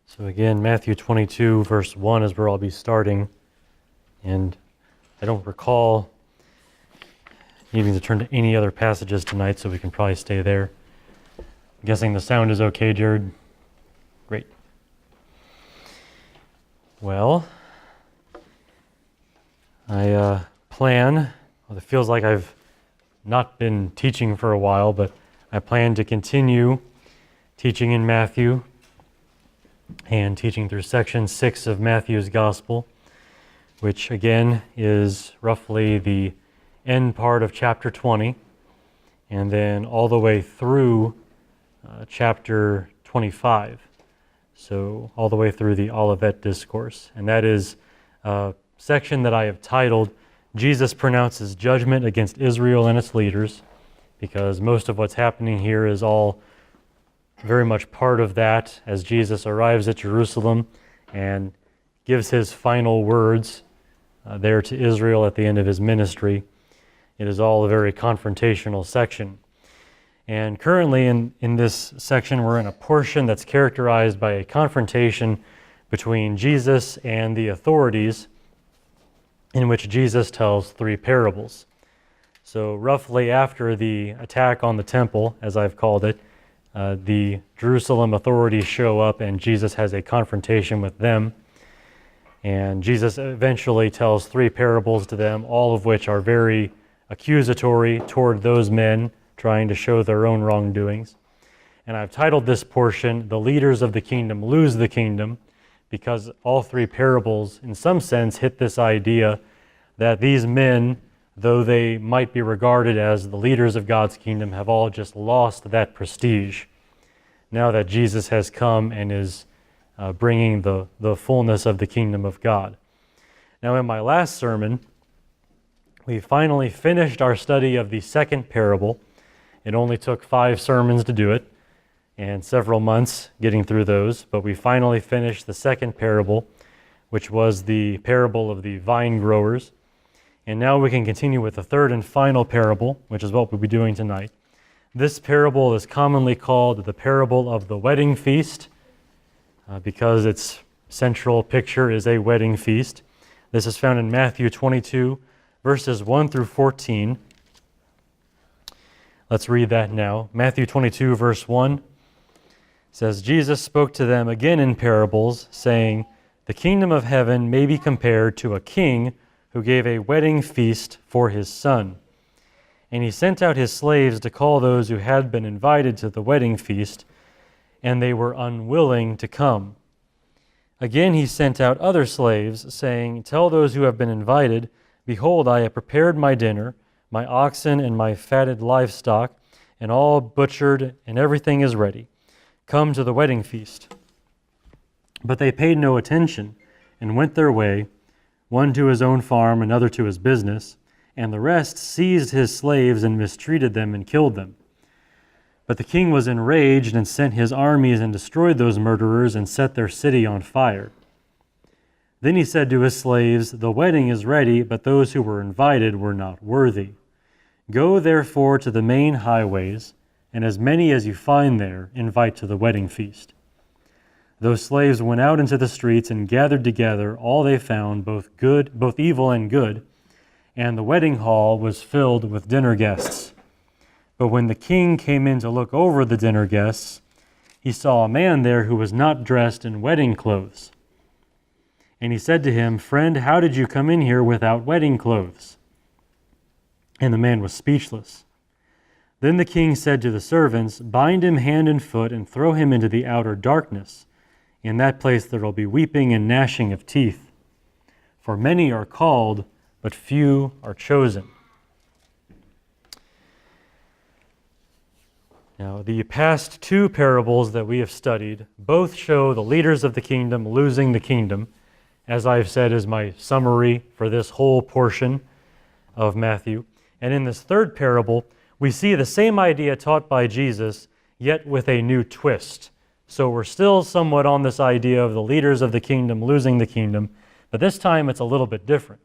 So again, Matthew 22, verse 1 is where I'll be starting. And I don't recall needing to turn to any other passages tonight, so we can probably stay there. I'm guessing the sound is okay, Jared? Great. Well, I it feels like I've not been teaching for a while, but I plan to continue teaching in Matthew and teaching through section 6 of Matthew's Gospel, which again is roughly the end part of chapter 20, and then all the way through chapter 25. So all the way through the Olivet Discourse. And that is a section that I have titled, Jesus Pronounces Judgment Against Israel and Its Leaders, because most of what's happening here is all very much part of that as Jesus arrives at Jerusalem and gives his final words there to Israel at the end of his ministry. It is all a very confrontational section. And currently in this section, we're in a portion that's characterized by a confrontation between Jesus and the authorities, in which Jesus tells 3 parables. So roughly after the attack on the temple, as I've called it, the Jerusalem authorities show up and Jesus has a confrontation with them. And Jesus eventually tells 3 parables to them, all of which are very accusatory toward those men trying to show their own wrongdoings. And I've titled this portion, The Leaders of the Kingdom Lose the Kingdom, because all 3 parables, in some sense, hit this idea that these men, though they might be regarded as the leaders of God's kingdom, have all just lost that prestige now that Jesus has come and is bringing the fullness of the kingdom of God. Now, in my last sermon, we finally finished our study of the second parable. It only took 5 sermons to do it and several months getting through those, but we finally finished the second parable, which was the parable of the vine growers. And now we can continue with the third and final parable, which is what we'll be doing tonight. This parable is commonly called the parable of the wedding feast because its central picture is a wedding feast. This is found in Matthew 22, verses 1 through 14. Let's read that now. Matthew 22, verse 1 says, Jesus spoke to them again in parables, saying, The kingdom of heaven may be compared to a king who gave a wedding feast for his son. And he sent out his slaves to call those who had been invited to the wedding feast, and they were unwilling to come. Again he sent out other slaves, saying, Tell those who have been invited, Behold, I have prepared my dinner, my oxen and my fatted livestock, and all butchered, and everything is ready. Come to the wedding feast. But they paid no attention, and went their way, one to his own farm, another to his business, and the rest seized his slaves and mistreated them and killed them. But the king was enraged and sent his armies and destroyed those murderers and set their city on fire. Then he said to his slaves, The wedding is ready, but those who were invited were not worthy. Go therefore to the main highways, and as many as you find there, invite to the wedding feast. Those slaves went out into the streets and gathered together all they found, both evil and good, and the wedding hall was filled with dinner guests. But when the king came in to look over the dinner guests, he saw a man there who was not dressed in wedding clothes. And he said to him, Friend, how did you come in here without wedding clothes? And the man was speechless. Then the king said to the servants, Bind him hand and foot and throw him into the outer darkness. In that place there will be weeping and gnashing of teeth. For many are called, but few are chosen. Now, the past 2 parables that we have studied both show the leaders of the kingdom losing the kingdom, as I've said is my summary for this whole portion of Matthew. And in this third parable, we see the same idea taught by Jesus, yet with a new twist. So we're still somewhat on this idea of the leaders of the kingdom losing the kingdom, but this time it's a little bit different.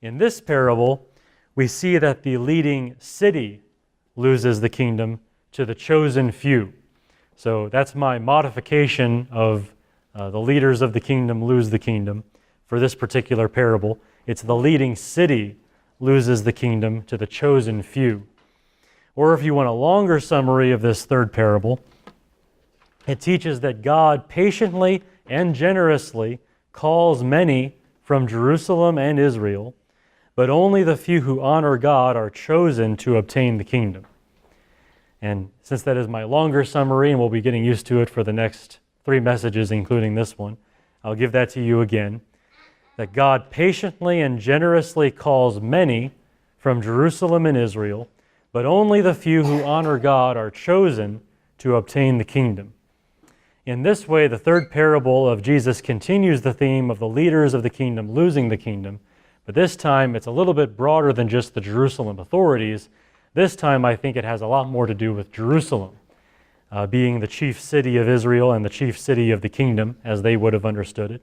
In this parable, we see that the leading city loses the kingdom to the chosen few. So that's my modification of the leaders of the kingdom lose the kingdom. For this particular parable, it's the leading city loses the kingdom to the chosen few. Or if you want a longer summary of this third parable, it teaches that God patiently and generously calls many from Jerusalem and Israel, but only the few who honor God are chosen to obtain the kingdom. And since that is my longer summary, and we'll be getting used to it for the next 3 messages, including this one, I'll give that to you again. That God patiently and generously calls many from Jerusalem and Israel, but only the few who honor God are chosen to obtain the kingdom. In this way, the third parable of Jesus continues the theme of the leaders of the kingdom losing the kingdom, but this time it's a little bit broader than just the Jerusalem authorities. This time I think it has a lot more to do with Jerusalem, being the chief city of Israel and the chief city of the kingdom, as they would have understood it.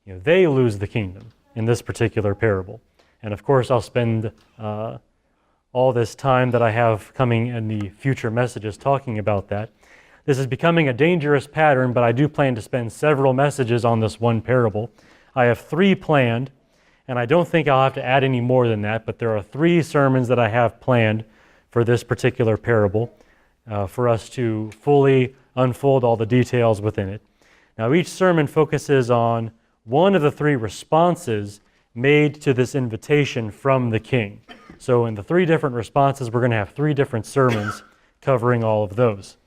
They lose the kingdom in this particular parable. And of course, I'll spend all this time that I have coming in the future messages talking about that. This is becoming a dangerous pattern, but I do plan to spend several messages on this one parable. I have 3 planned, and I don't think I'll have to add any more than that, but there are 3 sermons that I have planned for this particular parable for us to fully unfold all the details within it. Now, each sermon focuses on one of the 3 responses made to this invitation from the king. So in the 3 different responses, we're going to have 3 different sermons covering all of those.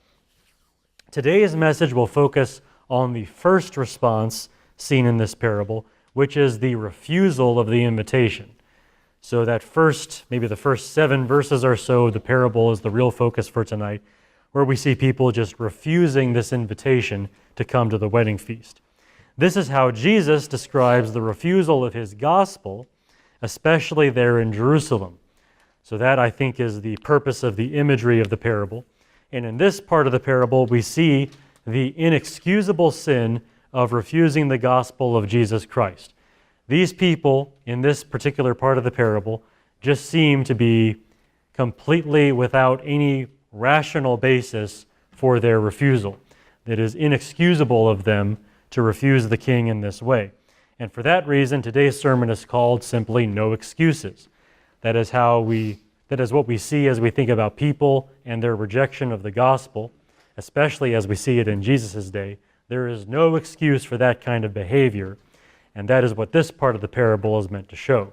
Today's message will focus on the first response seen in this parable, which is the refusal of the invitation. So that first, maybe the first 7 verses or so of the parable is the real focus for tonight, where we see people just refusing this invitation to come to the wedding feast. This is how Jesus describes the refusal of his gospel, especially there in Jerusalem. So that, I think, is the purpose of the imagery of the parable. And in this part of the parable, we see the inexcusable sin of refusing the gospel of Jesus Christ. These people, in this particular part of the parable, just seem to be completely without any rational basis for their refusal. It is inexcusable of them to refuse the king in this way. And for that reason, today's sermon is called simply No Excuses. That is what we see as we think about people and their rejection of the gospel, especially as we see it in Jesus' day. There is no excuse for that kind of behavior, and that is what this part of the parable is meant to show.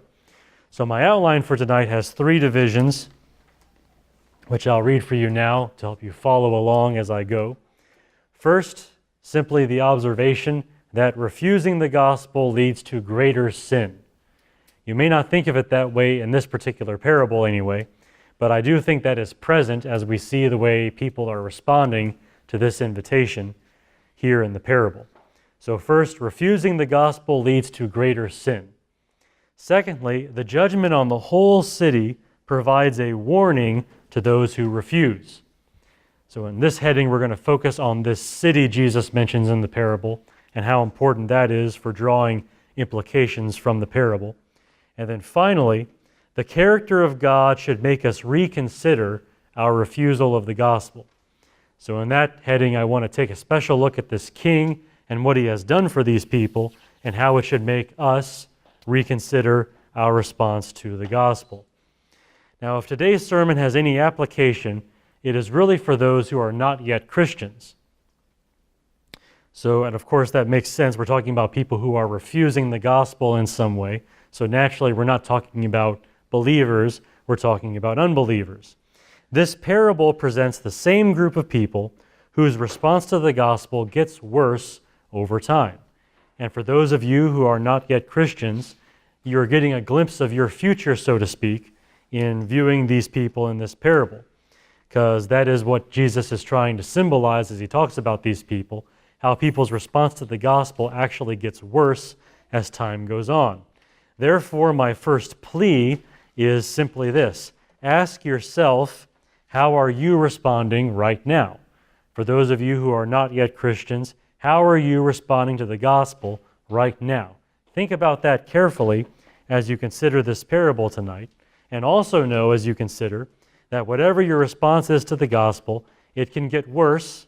So my outline for tonight has 3 divisions, which I'll read for you now to help you follow along as I go. First, simply the observation that refusing the gospel leads to greater sin. You may not think of it that way in this particular parable anyway, but I do think that is present as we see the way people are responding to this invitation here in the parable. So first, refusing the gospel leads to greater sin. Secondly, the judgment on the whole city provides a warning to those who refuse. So in this heading, we're going to focus on this city Jesus mentions in the parable and how important that is for drawing implications from the parable. And then finally, the character of God should make us reconsider our refusal of the gospel. So in that heading, I want to take a special look at this king and what he has done for these people and how it should make us reconsider our response to the gospel. Now, if today's sermon has any application, it is really for those who are not yet Christians. So, and of course that makes sense. We're talking about people who are refusing the gospel in some way. So naturally, we're not talking about believers, we're talking about unbelievers. This parable presents the same group of people whose response to the gospel gets worse over time. And for those of you who are not yet Christians, you're getting a glimpse of your future, so to speak, in viewing these people in this parable. Because that is what Jesus is trying to symbolize as he talks about these people, how people's response to the gospel actually gets worse as time goes on. Therefore, my first plea is simply this. Ask yourself, how are you responding right now? For those of you who are not yet Christians, how are you responding to the gospel right now? Think about that carefully as you consider this parable tonight, and also know as you consider that whatever your response is to the gospel, it can get worse,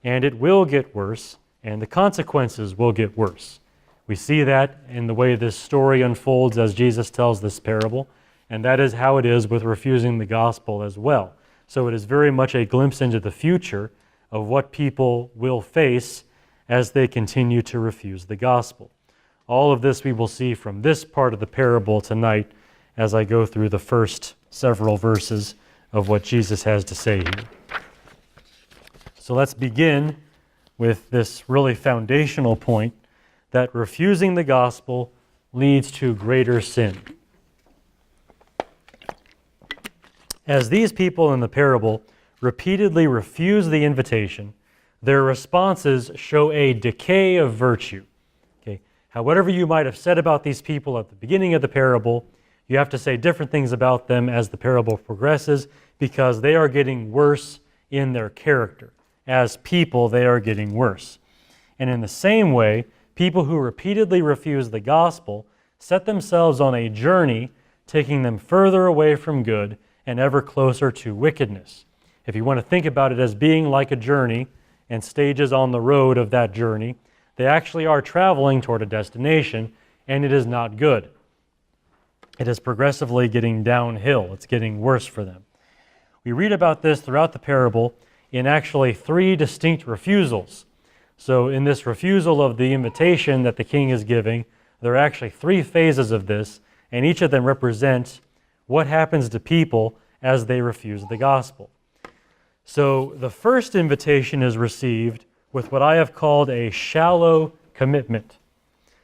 and it will get worse and the consequences will get worse. We see that in the way this story unfolds as Jesus tells this parable, and that is how it is with refusing the gospel as well. So it is very much a glimpse into the future of what people will face as they continue to refuse the gospel. All of this we will see from this part of the parable tonight as I go through the first several verses of what Jesus has to say here. So let's begin with this really foundational point that refusing the gospel leads to greater sin. As these people in the parable repeatedly refuse the invitation, their responses show a decay of virtue. Okay? Whatever you might have said about these people at the beginning of the parable, you have to say different things about them as the parable progresses because they are getting worse in their character. As people, they are getting worse. And in the same way, people who repeatedly refuse the gospel set themselves on a journey taking them further away from good and ever closer to wickedness. If you want to think about it as being like a journey and stages on the road of that journey, they actually are traveling toward a destination, and it is not good. It is progressively getting downhill. It's getting worse for them. We read about this throughout the parable in actually 3 distinct refusals. So in this refusal of the invitation that the king is giving, there are actually 3 phases of this, and each of them represent what happens to people as they refuse the gospel. So the first invitation is received with what I have called a shallow commitment.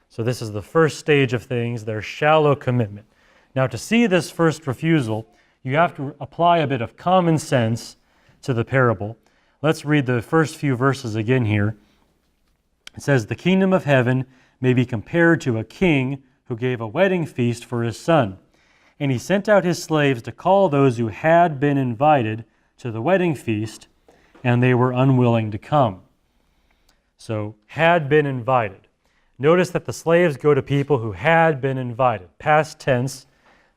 So this is the first stage of things, their shallow commitment. Now to see this first refusal, you have to apply a bit of common sense to the parable. Let's read the first few verses again here. It says, "The kingdom of heaven may be compared to a king who gave a wedding feast for his son. And he sent out his slaves to call those who had been invited to the wedding feast, and they were unwilling to come." So, had been invited. Notice that the slaves go to people who had been invited. Past tense,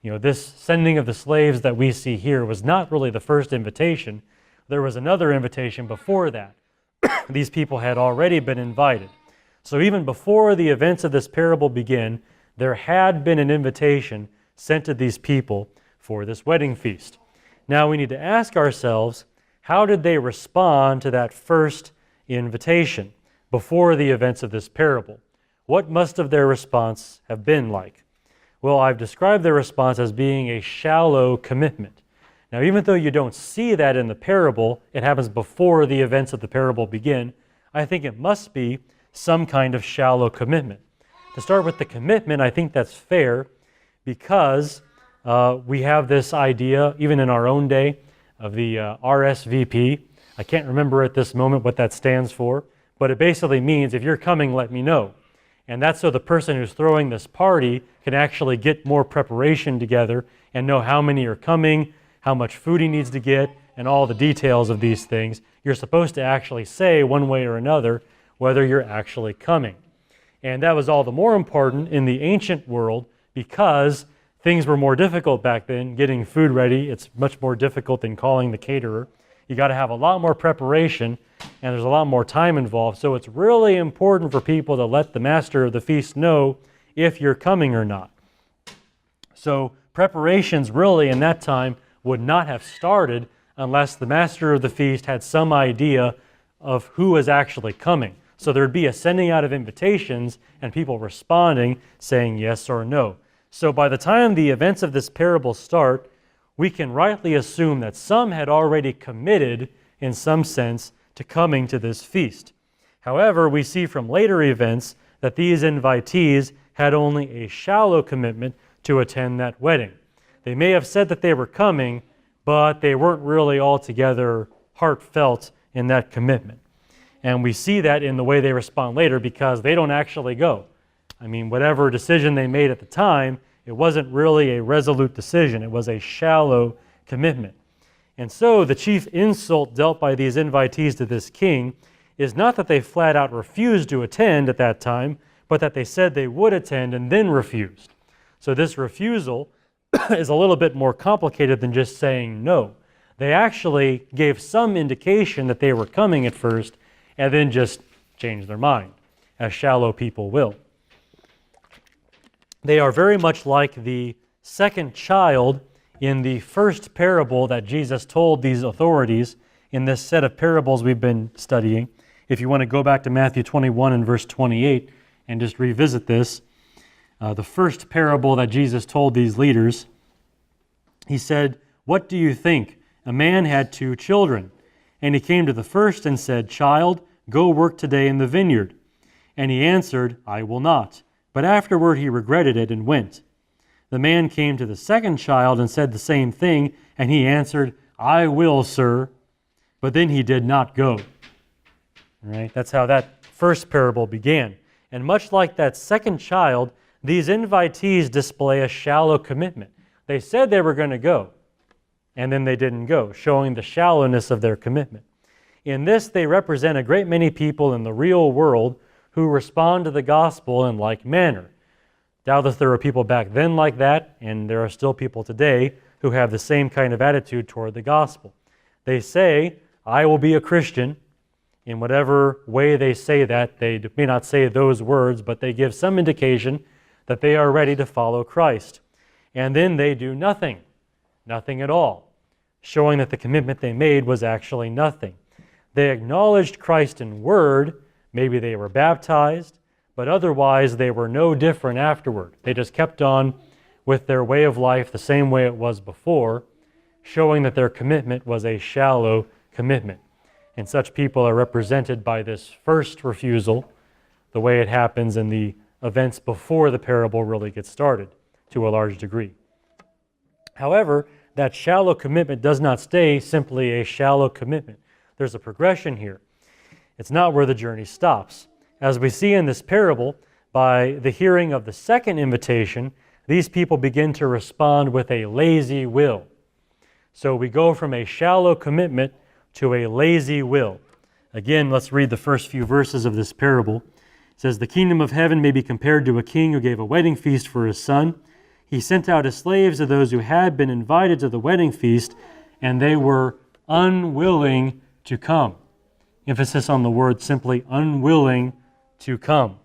this sending of the slaves that we see here was not really the first invitation. There was another invitation before that. These people had already been invited. So even before the events of this parable begin, there had been an invitation sent to these people for this wedding feast. Now we need to ask ourselves, how did they respond to that first invitation before the events of this parable? What must have their response have been like? Well, I've described their response as being a shallow commitment. Now, even though you don't see that in the parable, it happens before the events of the parable begin, I think it must be some kind of shallow commitment. To start with the commitment, I think that's fair because we have this idea, even in our own day, of the RSVP. I can't remember at this moment what that stands for, but it basically means, if you're coming, let me know. And that's so the person who's throwing this party can actually get more preparation together and know how many are coming, how much food he needs to get, and all the details of these things. You're supposed to actually say one way or another whether you're actually coming. And that was all the more important in the ancient world because things were more difficult back then. Getting food ready, it's much more difficult than calling the caterer. You got to have a lot more preparation, and there's a lot more time involved. So it's really important for people to let the master of the feast know if you're coming or not. So preparations really in that time would not have started unless the master of the feast had some idea of who was actually coming. So there'd be a sending out of invitations and people responding, saying yes or no. So by the time the events of this parable start, we can rightly assume that some had already committed, in some sense, to coming to this feast. However, we see from later events that these invitees had only a shallow commitment to attend that wedding. They may have said that they were coming, but they weren't really altogether heartfelt in that commitment. And we see that in the way they respond later because they don't actually go. I mean, whatever decision they made at the time, it wasn't really a resolute decision. It was a shallow commitment. And so the chief insult dealt by these invitees to this king is not that they flat out refused to attend at that time, but that they said they would attend and then refused. So this refusal is a little bit more complicated than just saying no. They actually gave some indication that they were coming at first and then just change their mind, as shallow people will. They are very much like the second child in the first parable that Jesus told these authorities in this set of parables we've been studying. If you want to go back to Matthew 21 and verse 28 and just revisit this, the first parable that Jesus told these leaders, he said, "What do you think? A man had 2 children, and he came to the first and said, 'Child, go work today in the vineyard.' And he answered, 'I will not.' But afterward he regretted it and went. The man came to the second child and said the same thing, and he answered, 'I will, sir.' But then he did not go." All right? That's how that first parable began. And much like that second child, these invitees display a shallow commitment. They said they were going to go, and then they didn't go, showing the shallowness of their commitment. In this, they represent a great many people in the real world who respond to the gospel in like manner. Doubtless there were people back then like that, and there are still people today who have the same kind of attitude toward the gospel. They say, "I will be a Christian." In whatever way they say that, they may not say those words, but they give some indication that they are ready to follow Christ. And then they do nothing at all, showing that the commitment they made was actually nothing. They acknowledged Christ in word, maybe they were baptized, but otherwise they were no different afterward. They just kept on with their way of life the same way it was before, showing that their commitment was a shallow commitment. And such people are represented by this first refusal, the way it happens in the events before the parable really gets started to a large degree. However, that shallow commitment does not stay simply a shallow commitment. There's a progression here. It's not where the journey stops. As we see in this parable, by the hearing of the second invitation, these people begin to respond with a lazy will. So we go from a shallow commitment to a lazy will. Again, let's read the first few verses of this parable. It says, "The kingdom of heaven may be compared to a king who gave a wedding feast for his son. He sent out his slaves to those who had been invited to the wedding feast, and they were unwilling to come." Emphasis on the word simply, unwilling to come.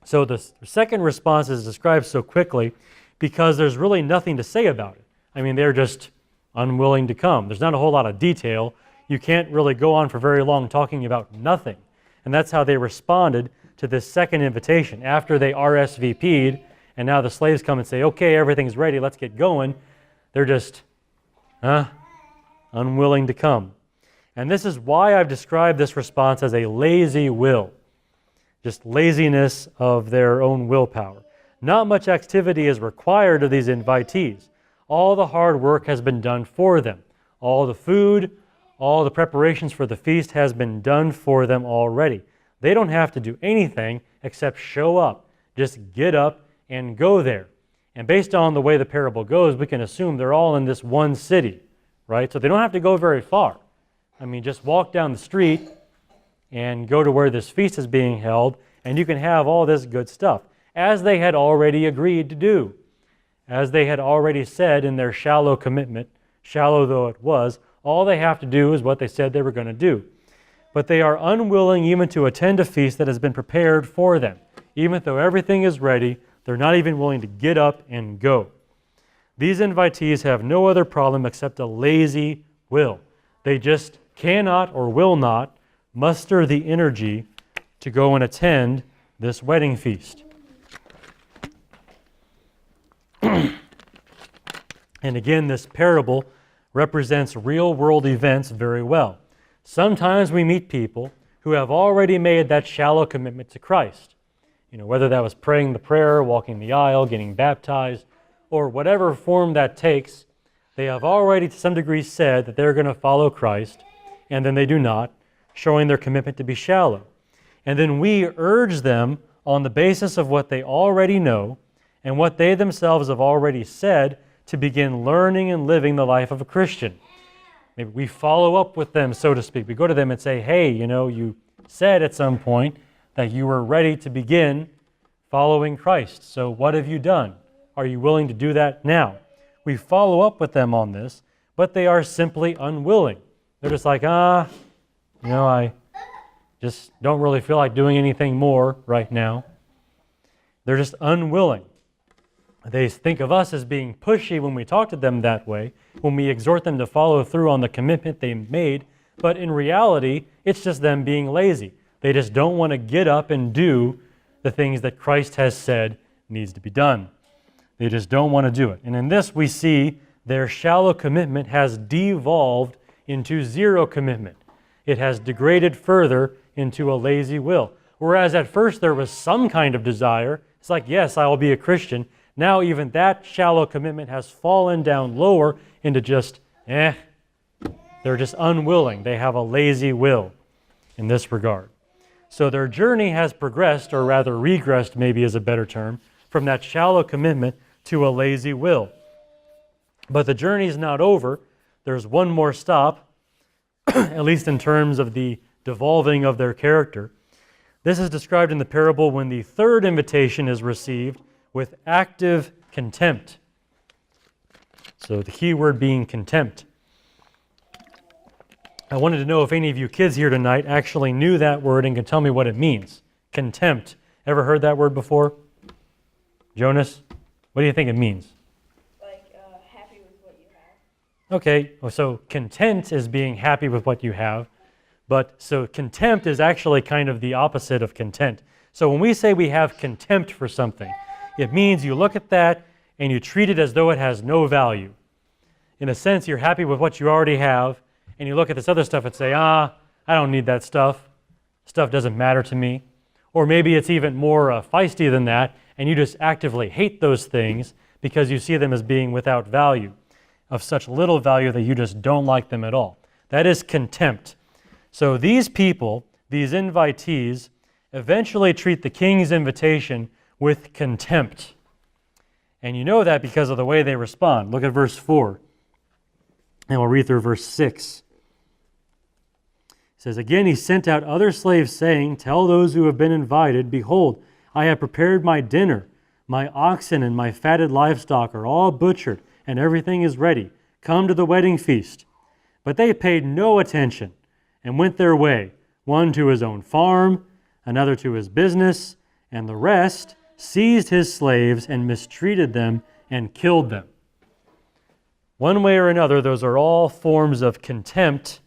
So the second response is described so quickly because there's really nothing to say about it. I mean, they're just unwilling to come. There's not a whole lot of detail. You can't really go on for very long talking about nothing. And that's how they responded to this second invitation. After they RSVP'd, and now the slaves come and say, "Okay, everything's ready, let's get going," they're just unwilling to come. And this is why I've described this response as a lazy will. Just laziness of their own willpower. Not much activity is required of these invitees. All the hard work has been done for them. All the food, all the preparations for the feast has been done for them already. They don't have to do anything except show up. Just get up and go there. And based on the way the parable goes, we can assume they're all in this one city, right? So they don't have to go very far. I mean, just walk down the street and go to where this feast is being held, and you can have all this good stuff, as they had already agreed to do. As they had already said in their shallow commitment, shallow though it was, all they have to do is what they said they were going to do. But they are unwilling even to attend a feast that has been prepared for them. Even though everything is ready, they're not even willing to get up and go. These invitees have no other problem except a lazy will. They just cannot or will not muster the energy to go and attend this wedding feast. And again, this parable represents real-world events very well. Sometimes we meet people who have already made that shallow commitment to Christ. You know, whether that was praying the prayer, walking the aisle, getting baptized, or whatever form that takes, they have already to some degree said that they're going to follow Christ, and then they do not, showing their commitment to be shallow. And then we urge them on the basis of what they already know and what they themselves have already said to begin learning and living the life of a Christian. Maybe we follow up with them, so to speak. We go to them and say, "Hey, you know, you said at some point that you were ready to begin following Christ. So what have you done? Are you willing to do that now?" We follow up with them on this, but they are simply unwilling. They're just like, I just don't really feel like doing anything more right now. They're just unwilling. They think of us as being pushy when we talk to them that way, when we exhort them to follow through on the commitment they made, but in reality, it's just them being lazy. They just don't want to get up and do the things that Christ has said needs to be done. They just don't want to do it. And in this we see their shallow commitment has devolved into zero commitment. It has degraded further into a lazy will. Whereas at first there was some kind of desire. It's like, yes, I will be a Christian. Now even that shallow commitment has fallen down lower into just, they're just unwilling. They have a lazy will in this regard. So their journey has progressed, or rather regressed maybe is a better term, from that shallow commitment to a lazy will. But the journey is not over. There's one more stop, at least in terms of the devolving of their character. This is described in the parable when the third invitation is received with active contempt. So the key word being contempt. I wanted to know if any of you kids here tonight actually knew that word and could tell me what it means. Contempt. Ever heard that word before? Jonas, what do you think it means? Happy with what you have. Okay, so content is being happy with what you have, but so contempt is actually kind of the opposite of content. So when we say we have contempt for something, it means you look at that and you treat it as though it has no value. In a sense, you're happy with what you already have, and you look at this other stuff and say, I don't need that stuff. Stuff doesn't matter to me. Or maybe it's even more feisty than that, and you just actively hate those things because you see them as being without value, of such little value that you just don't like them at all. That is contempt. So these people, these invitees, eventually treat the king's invitation with contempt. And you know that because of the way they respond. Look at verse 4. And we'll read through verse 6. It says, "Again he sent out other slaves, saying, 'Tell those who have been invited, behold, I have prepared my dinner. My oxen and my fatted livestock are all butchered, and everything is ready. Come to the wedding feast.' But they paid no attention and went their way, one to his own farm, another to his business, and the rest seized his slaves and mistreated them and killed them." One way or another, those are all forms of contempt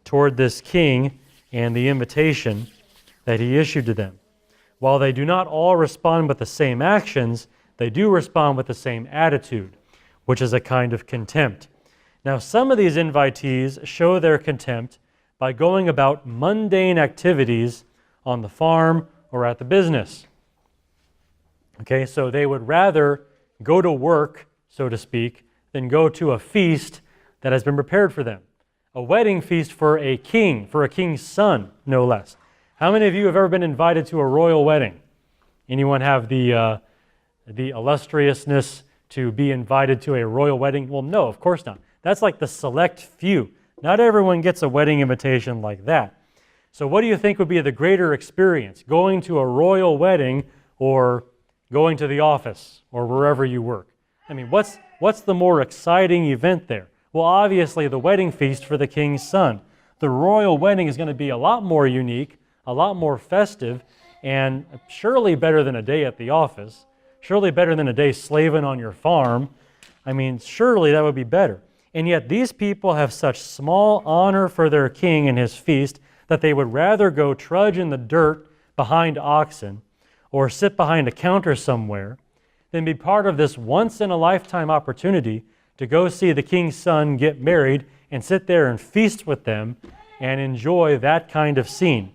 toward this king and the invitation that he issued to them. While they do not all respond with the same actions, they do respond with the same attitude, which is a kind of contempt. Now, some of these invitees show their contempt by going about mundane activities on the farm or at the business. Okay, so they would rather go to work, so to speak, than go to a feast that has been prepared for them. A wedding feast for a king's son, no less. How many of you have ever been invited to a royal wedding? Anyone have the illustriousness to be invited to a royal wedding? Well, no, of course not. That's like the select few. Not everyone gets a wedding invitation like that. So what do you think would be the greater experience? Going to a royal wedding or going to the office or wherever you work? I mean, what's the more exciting event there? Well, obviously the wedding feast for the king's son. The royal wedding is going to be a lot more unique, a lot more festive, and surely better than a day at the office, surely better than a day slaving on your farm. I mean, surely that would be better. And yet these people have such small honor for their king and his feast that they would rather go trudge in the dirt behind oxen or sit behind a counter somewhere than be part of this once-in-a-lifetime opportunity to go see the king's son get married and sit there and feast with them and enjoy that kind of scene.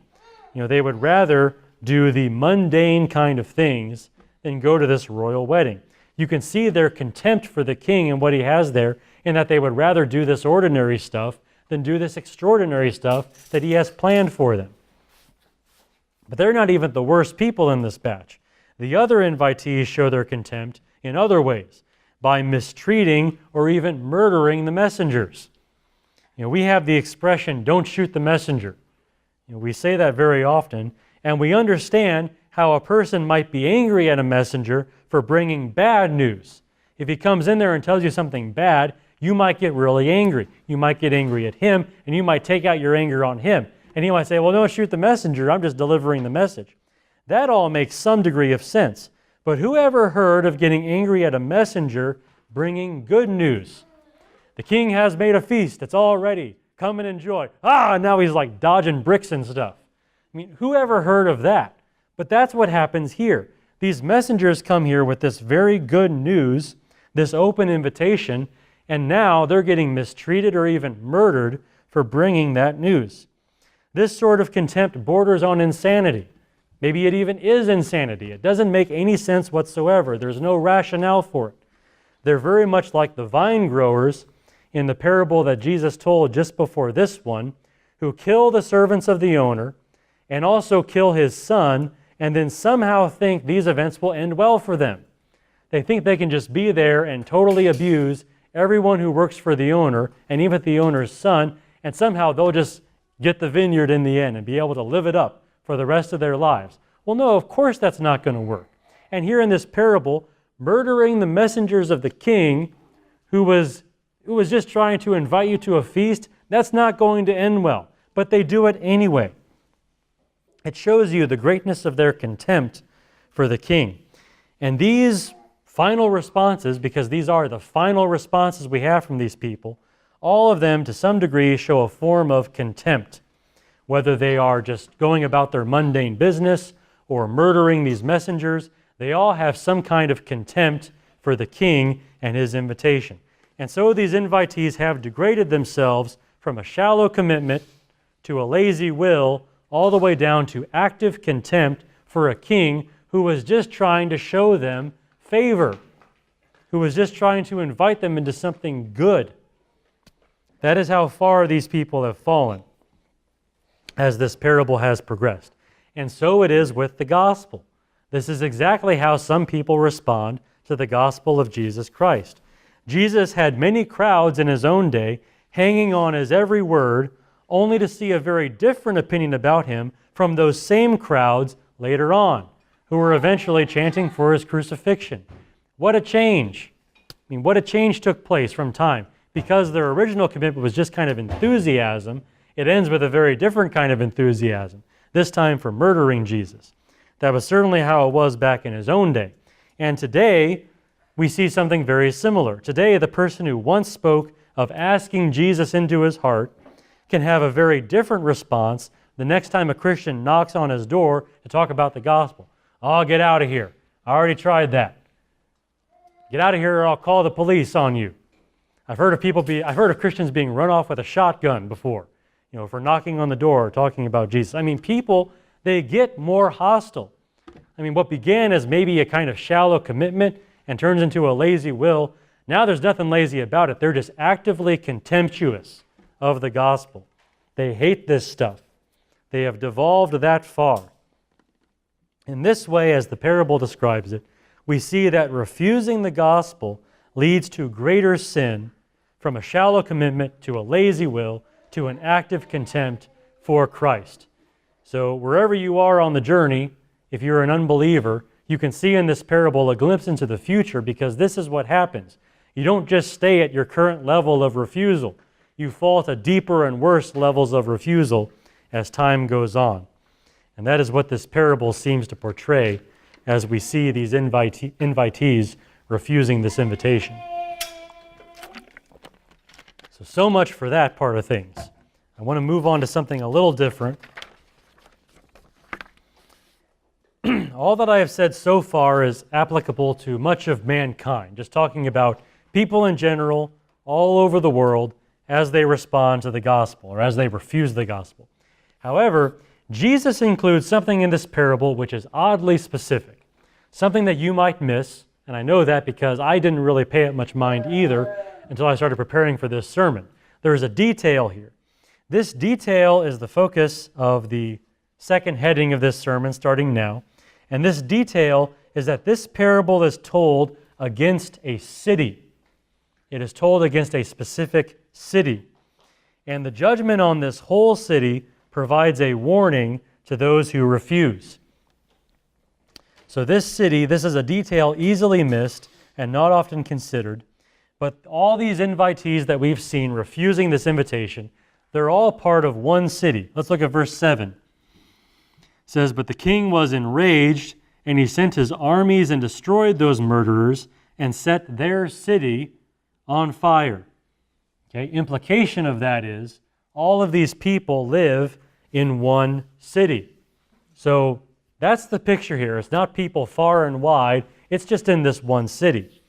You know, they would rather do the mundane kind of things than go to this royal wedding. You can see their contempt for the king and what he has there, in that they would rather do this ordinary stuff than do this extraordinary stuff that he has planned for them. But they're not even the worst people in this batch. The other invitees show their contempt in other ways, by mistreating or even murdering the messengers. You know, we have the expression, "Don't shoot the messenger." You know, we say that very often, and we understand how a person might be angry at a messenger for bringing bad news. If he comes in there and tells you something bad, you might get really angry. You might get angry at him, and you might take out your anger on him. And he might say, well, don't shoot the messenger, I'm just delivering the message. That all makes some degree of sense. But who ever heard of getting angry at a messenger bringing good news? The king has made a feast, it's all ready, come and enjoy. Now he's like dodging bricks and stuff. I mean, who ever heard of that? But that's what happens here. These messengers come here with this very good news, this open invitation, and now they're getting mistreated or even murdered for bringing that news. This sort of contempt borders on insanity. Maybe it even is insanity. It doesn't make any sense whatsoever. There's no rationale for it. They're very much like the vine growers in the parable that Jesus told just before this one, who kill the servants of the owner and also kill his son, and then somehow think these events will end well for them. They think they can just be there and totally abuse everyone who works for the owner and even the owner's son, and somehow they'll just get the vineyard in the end and be able to live it up for the rest of their lives. Well, no, of course that's not going to work. And here in this parable, murdering the messengers of the king who was just trying to invite you to a feast, that's not going to end well. But they do it anyway. It shows you the greatness of their contempt for the king. And these final responses, because these are the final responses we have from these people, all of them to some degree show a form of contempt. Whether they are just going about their mundane business or murdering these messengers, they all have some kind of contempt for the king and his invitation. And so these invitees have degraded themselves from a shallow commitment to a lazy will, all the way down to active contempt for a king who was just trying to show them favor, who was just trying to invite them into something good. That is how far these people have fallen as this parable has progressed. And so it is with the gospel. This is exactly how some people respond to the gospel of Jesus Christ. Jesus had many crowds in his own day hanging on his every word, only to see a very different opinion about him from those same crowds later on, who were eventually chanting for his crucifixion. What a change. I mean, what a change took place from time. Because their original commitment was just kind of enthusiasm, it ends with a very different kind of enthusiasm, this time for murdering Jesus. That was certainly how it was back in his own day. And today, we see something very similar. Today, the person who once spoke of asking Jesus into his heart can have a very different response the next time a Christian knocks on his door to talk about the gospel. Oh, get out of here. I already tried that. Get out of here or I'll call the police on you. I've heard of Christians being run off with a shotgun before, for knocking on the door talking about Jesus. I mean, people, they get more hostile. I mean, what began as maybe a kind of shallow commitment and turns into a lazy will, now there's nothing lazy about it. They're just actively contemptuous of the gospel. They hate this stuff. They have devolved that far. In this way, as the parable describes it, we see that refusing the gospel leads to greater sin, from a shallow commitment to a lazy will to an active contempt for Christ. So wherever you are on the journey, if you're an unbeliever, you can see in this parable a glimpse into the future, because this is what happens. You don't just stay at your current level of refusal. You fall to deeper and worse levels of refusal as time goes on. And that is what this parable seems to portray as we see these invitees refusing this invitation. So much for that part of things. I want to move on to something a little different. All that I have said so far is applicable to much of mankind, just talking about people in general, all over the world, as they respond to the gospel, or as they refuse the gospel. However, Jesus includes something in this parable which is oddly specific, something that you might miss, and I know that because I didn't really pay it much mind either until I started preparing for this sermon. There's a detail here. This detail is the focus of the second heading of this sermon, starting now. And this detail is that this parable is told against a city. It is told against a specific city. And the judgment on this whole city provides a warning to those who refuse. So this city, this is a detail easily missed and not often considered, but all these invitees that we've seen refusing this invitation, They're all part of one city. Let's look at verse 7. It says, "But the king was enraged, and he sent his armies and destroyed those murderers and set their city on fire." Okay, implication of that is all of these people live in one city. So that's the picture here. It's not people far and wide. It's just in this one city.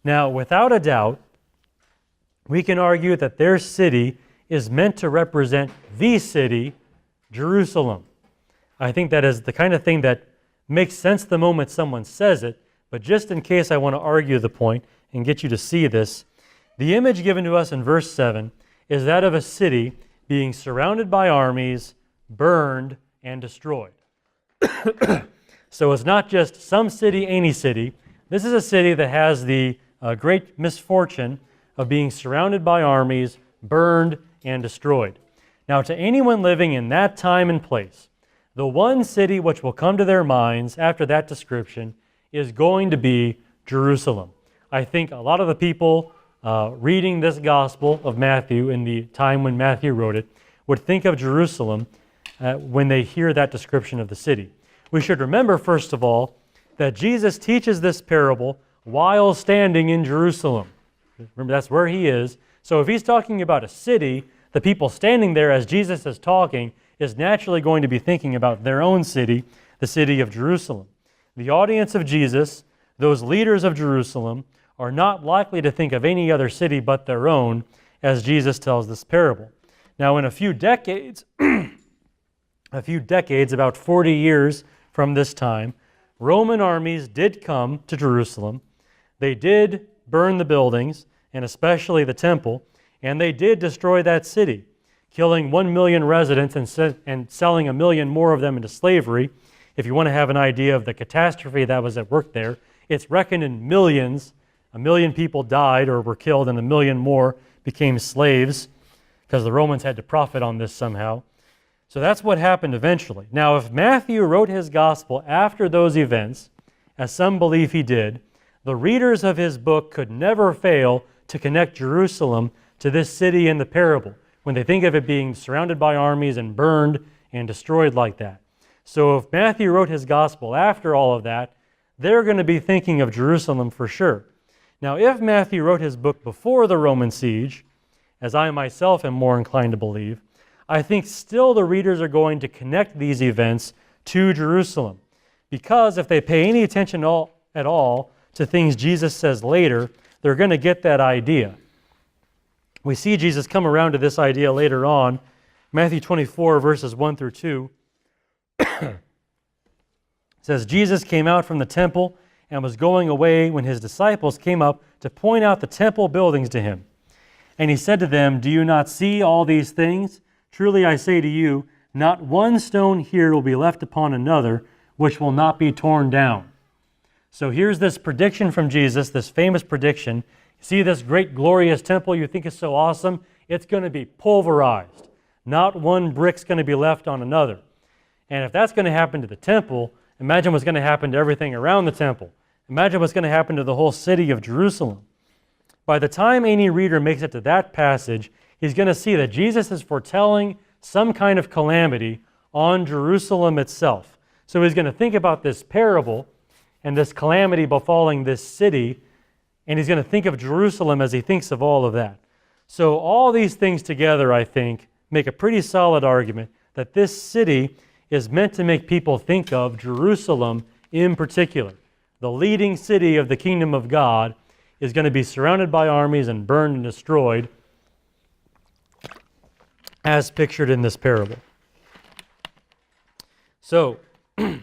Now, without a doubt, we can argue that their city is meant to represent the city, Jerusalem. I think that is the kind of thing that makes sense the moment someone says it, but just in case I want to argue the point and get you to see this, the image given to us in verse 7 is that of a city being surrounded by armies, burned, and destroyed. So it's not just some city, any city. This is a city that has the great misfortune of being surrounded by armies, burned, and destroyed. Now, to anyone living in that time and place, the one city which will come to their minds after that description is going to be Jerusalem. I think a lot of the people reading this Gospel of Matthew in the time when Matthew wrote it would think of Jerusalem when they hear that description of the city. We should remember, first of all, that Jesus teaches this parable while standing in Jerusalem. Remember, that's where he is. So if he's talking about a city, the people standing there as Jesus is talking is naturally going to be thinking about their own city, the city of Jerusalem. The audience of Jesus, those leaders of Jerusalem, are not likely to think of any other city but their own as Jesus tells this parable. Now, in a few decades, about 40 years from this time, Roman armies did come to Jerusalem. They did burn the buildings, and especially the temple, and they did destroy that city, killing 1 million residents and selling 1 million more of them into slavery. If you want to have an idea of the catastrophe that was at work there, it's reckoned in millions. 1 million people died or were killed, and 1 million more became slaves because the Romans had to profit on this somehow. So that's what happened eventually. Now, if Matthew wrote his gospel after those events, as some believe he did, the readers of his book could never fail to connect Jerusalem to this city in the parable when they think of it being surrounded by armies and burned and destroyed like that. So if Matthew wrote his gospel after all of that, they're going to be thinking of Jerusalem for sure. Now, if Matthew wrote his book before the Roman siege, as I myself am more inclined to believe, I think still the readers are going to connect these events to Jerusalem. Because if they pay any attention at all to things Jesus says later, they're going to get that idea. We see Jesus come around to this idea later on. Matthew 24, verses 1 through 2. It says, "Jesus came out from the temple and was going away when his disciples came up to point out the temple buildings to him. And he said to them, 'Do you not see all these things? Truly I say to you, not one stone here will be left upon another, which will not be torn down.'" So here's this prediction from Jesus, this famous prediction. See this great glorious temple you think is so awesome? It's going to be pulverized. Not one brick's going to be left on another. And if that's going to happen to the temple, imagine what's going to happen to everything around the temple. Imagine what's going to happen to the whole city of Jerusalem. By the time any reader makes it to that passage, he's going to see that Jesus is foretelling some kind of calamity on Jerusalem itself. So he's going to think about this parable and this calamity befalling this city, and he's going to think of Jerusalem as he thinks of all of that. So all these things together, I think, make a pretty solid argument that this city is meant to make people think of Jerusalem in particular. The leading city of the kingdom of God is going to be surrounded by armies and burned and destroyed, as pictured in this parable. So,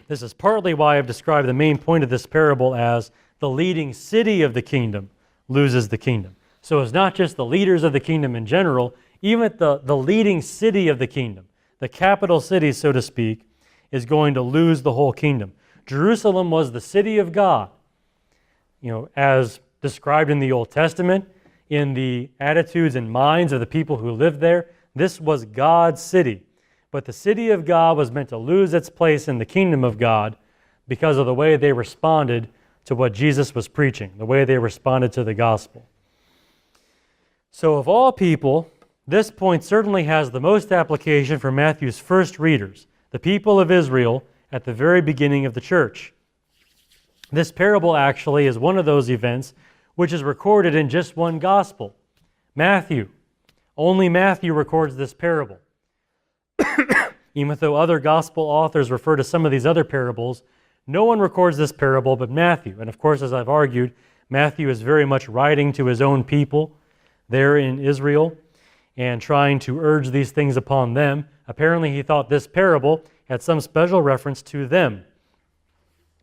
this is partly why I've described the main point of this parable as the leading city of the kingdom loses the kingdom. So it's not just the leaders of the kingdom in general, even the leading city of the kingdom, the capital city, so to speak, is going to lose the whole kingdom. Jerusalem was the city of God, as described in the Old Testament, in the attitudes and minds of the people who lived there. This was God's city. But the city of God was meant to lose its place in the kingdom of God because of the way they responded to what Jesus was preaching, the way they responded to the gospel. So of all people, This point certainly has the most application for Matthew's first readers, the people of Israel at the very beginning of the church. This parable actually is one of those events which is recorded in just one gospel, Matthew. Only Matthew records this parable. Even though other gospel authors refer to some of these other parables, no one records this parable but Matthew. And of course, as I've argued, Matthew is very much writing to his own people there in Israel and trying to urge these things upon them. Apparently, he thought this parable had some special reference to them.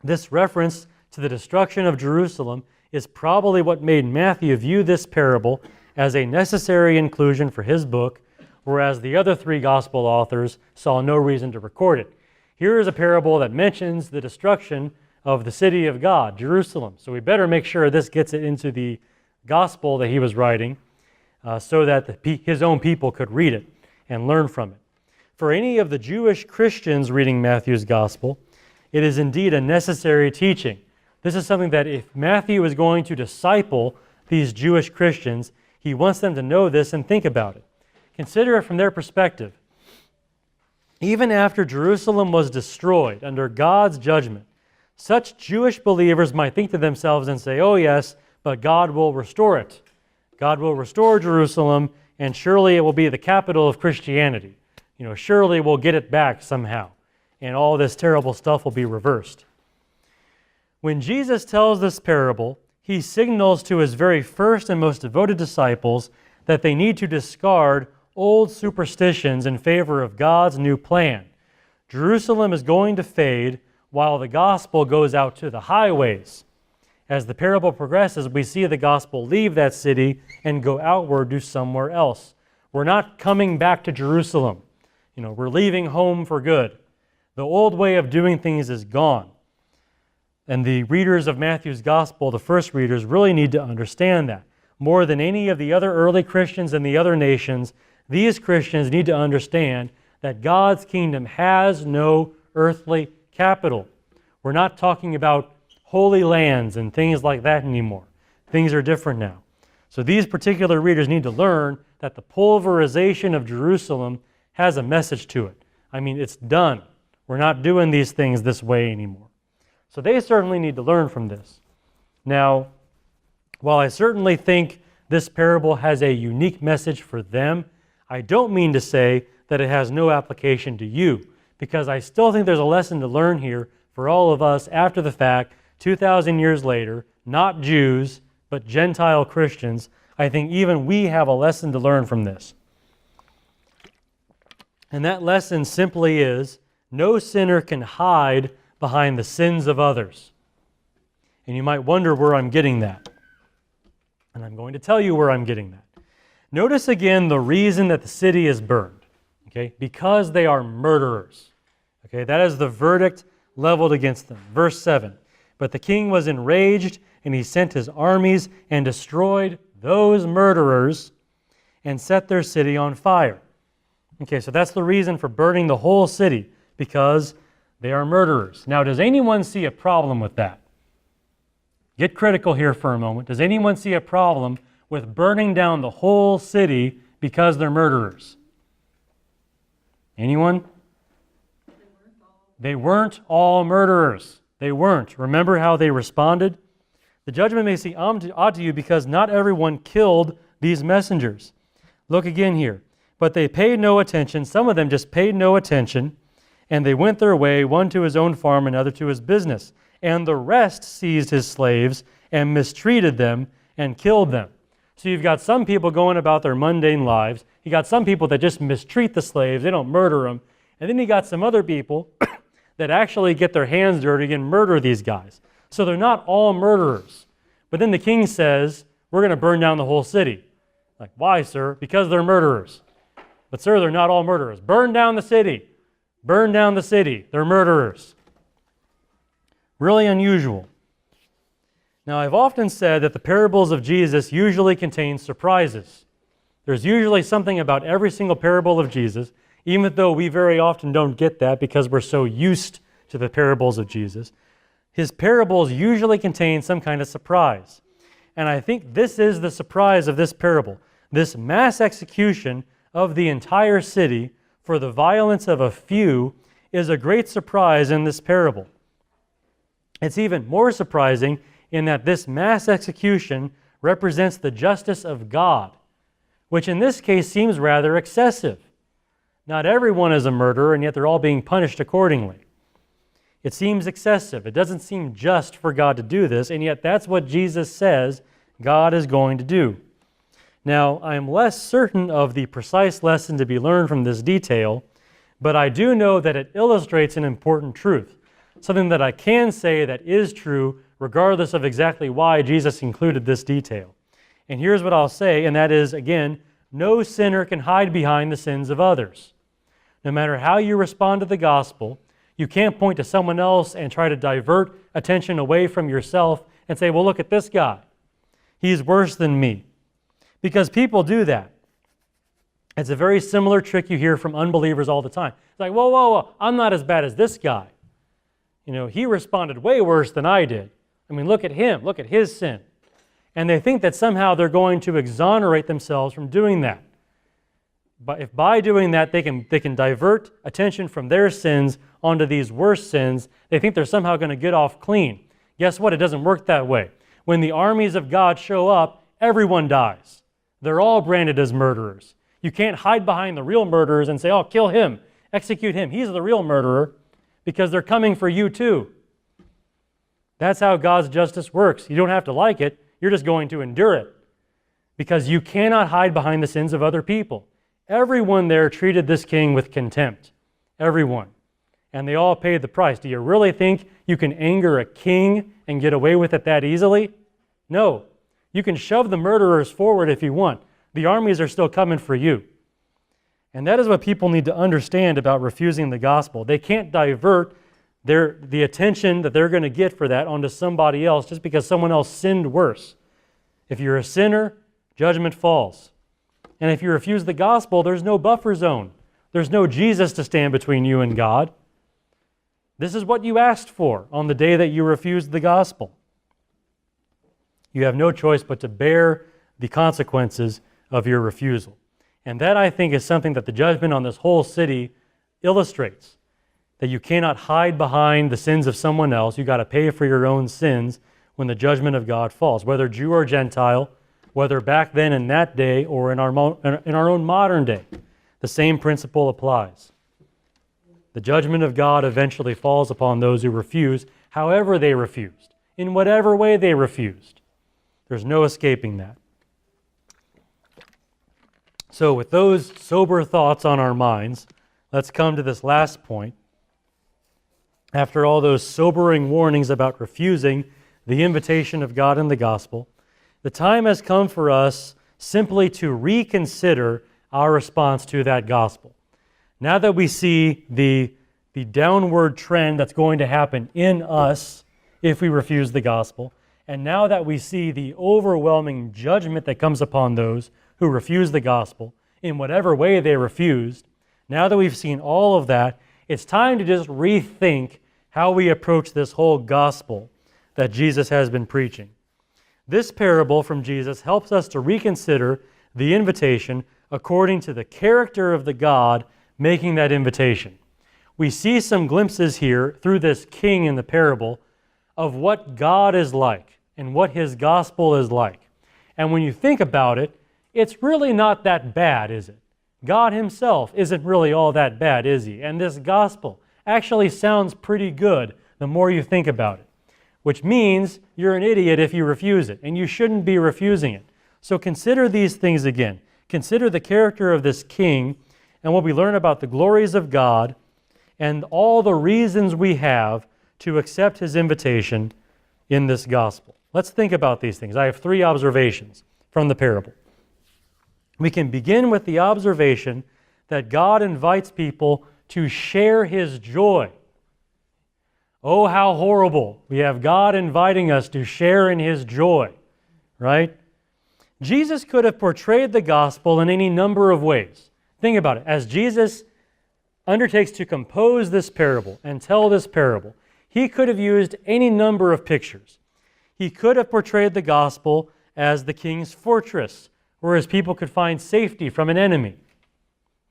This reference to the destruction of Jerusalem is probably what made Matthew view this parable as a necessary inclusion for his book, whereas the other three gospel authors saw no reason to record it. Here is a parable that mentions the destruction of the city of God, Jerusalem. So we better make sure this gets it into the gospel that he was writing so that his own people could read it and learn from it. For any of the Jewish Christians reading Matthew's gospel, it is indeed a necessary teaching. This is something that if Matthew is going to disciple these Jewish Christians, he wants them to know this and think about it. Consider it from their perspective. Even after Jerusalem was destroyed under God's judgment, such Jewish believers might think to themselves and say, oh yes, but God will restore it. God will restore Jerusalem, and surely it will be the capital of Christianity. Surely we'll get it back somehow, and all this terrible stuff will be reversed. When Jesus tells this parable, he signals to his very first and most devoted disciples that they need to discard old superstitions in favor of God's new plan. Jerusalem is going to fade while the gospel goes out to the highways. As the parable progresses, we see the gospel leave that city and go outward to somewhere else. We're not coming back to Jerusalem. We're leaving home for good. The old way of doing things is gone. And the readers of Matthew's gospel, the first readers, really need to understand that. More than any of the other early Christians in the other nations, these Christians need to understand that God's kingdom has no earthly capital. We're not talking about holy lands and things like that anymore. Things are different now. So these particular readers need to learn that the pulverization of Jerusalem has a message to it. It's done. We're not doing these things this way anymore. So they certainly need to learn from this. Now, while I certainly think this parable has a unique message for them, I don't mean to say that it has no application to you, because I still think there's a lesson to learn here for all of us after the fact, 2,000 years later, not Jews, but Gentile Christians. I think even we have a lesson to learn from this. And that lesson simply is, no sinner can hide behind the sins of others. And you might wonder where I'm getting that. And I'm going to tell you where I'm getting that. Notice again the reason that the city is burned. Okay? Because they are murderers. Okay? That is the verdict leveled against them. Verse 7. But the king was enraged, and he sent his armies and destroyed those murderers and set their city on fire. Okay, so that's the reason for burning the whole city, because they are murderers. Now, does anyone see a problem with that? Get critical here for a moment. Does anyone see a problem with burning down the whole city because they're murderers? Anyone? They weren't all murderers. They weren't. Remember how they responded? The judgment may seem odd to you because not everyone killed these messengers. Look again here. But they paid no attention. Some of them just paid no attention, and they went their way, one to his own farm, another to his business. And the rest seized his slaves and mistreated them and killed them. So you've got some people going about their mundane lives. You got some people that just mistreat the slaves. They don't murder them. And then you got some other people that actually get their hands dirty and murder these guys. So they're not all murderers. But then the king says, we're going to burn down the whole city. Like, why, sir? Because they're murderers. But sir, they're not all murderers. Burn down the city. Burn down the city. They're murderers. Really unusual. Now, I've often said that the parables of Jesus usually contain surprises. There's usually something about every single parable of Jesus, even though we very often don't get that because we're so used to the parables of Jesus. His parables usually contain some kind of surprise. And I think this is the surprise of this parable. This mass execution of the entire city for the violence of a few is a great surprise in this parable. It's even more surprising in that this mass execution represents the justice of God, which in this case seems rather excessive. Not everyone is a murderer, and yet they're all being punished accordingly. It seems excessive. It doesn't seem just for God to do this, and yet that's what Jesus says God is going to do. Now, I am less certain of the precise lesson to be learned from this detail, but I do know that it illustrates an important truth, something that I can say that is true regardless of exactly why Jesus included this detail. And here's what I'll say, and that is, again, no sinner can hide behind the sins of others. No matter how you respond to the gospel, you can't point to someone else and try to divert attention away from yourself and say, well, look at this guy. He's worse than me. Because people do that. It's a very similar trick you hear from unbelievers all the time. It's like, whoa, whoa, whoa, I'm not as bad as this guy. You know, he responded way worse than I did. I mean, look at him, look at his sin. And they think that somehow they're going to exonerate themselves from doing that. But if by doing that they can divert attention from their sins onto these worse sins, they think they're somehow going to get off clean. Guess what? It doesn't work that way. When the armies of God show up, everyone dies. They're all branded as murderers. You can't hide behind the real murderers and say, oh, kill him, execute him. He's the real murderer, because they're coming for you too. That's how God's justice works. You don't have to like it. You're just going to endure it, because you cannot hide behind the sins of other people. Everyone there treated this king with contempt. Everyone. And they all paid the price. Do you really think you can anger a king and get away with it that easily? No. You can shove the murderers forward if you want. The armies are still coming for you. And that is what people need to understand about refusing the gospel. They can't divert the attention that they're going to get for that onto somebody else just because someone else sinned worse. If you're a sinner, judgment falls. And if you refuse the gospel, there's no buffer zone. There's no Jesus to stand between you and God. This is what you asked for on the day that you refused the gospel. You have no choice but to bear the consequences of your refusal. And that, I think, is something that the judgment on this whole city illustrates. That you cannot hide behind the sins of someone else. You've got to pay for your own sins when the judgment of God falls, whether Jew or Gentile, whether back then in that day or in our own modern day. The same principle applies. The judgment of God eventually falls upon those who refuse, however they refused, in whatever way they refused. There's no escaping that. So with those sober thoughts on our minds, let's come to this last point. After all those sobering warnings about refusing the invitation of God in the gospel, the time has come for us simply to reconsider our response to that gospel. Now that we see the downward trend that's going to happen in us if we refuse the gospel, and now that we see the overwhelming judgment that comes upon those who refuse the gospel in whatever way they refused, now that we've seen all of that, it's time to just rethink how we approach this whole gospel that Jesus has been preaching. This parable from Jesus helps us to reconsider the invitation according to the character of the God making that invitation. We see some glimpses here through this king in the parable of what God is like and what his gospel is like. And when you think about it, it's really not that bad, is it? God himself isn't really all that bad, is he? And this gospel actually sounds pretty good the more you think about it, which means you're an idiot if you refuse it, and you shouldn't be refusing it. So consider these things again. Consider the character of this king and what we learn about the glories of God and all the reasons we have to accept his invitation in this gospel. Let's think about these things. I have 3 observations from the parable. We can begin with the observation that God invites people to share his joy. Oh, how horrible. We have God inviting us to share in his joy, right? Jesus could have portrayed the gospel in any number of ways. Think about it. As Jesus undertakes to compose this parable and tell this parable, he could have used any number of pictures. He could have portrayed the gospel as the king's fortress, whereas people could find safety from an enemy.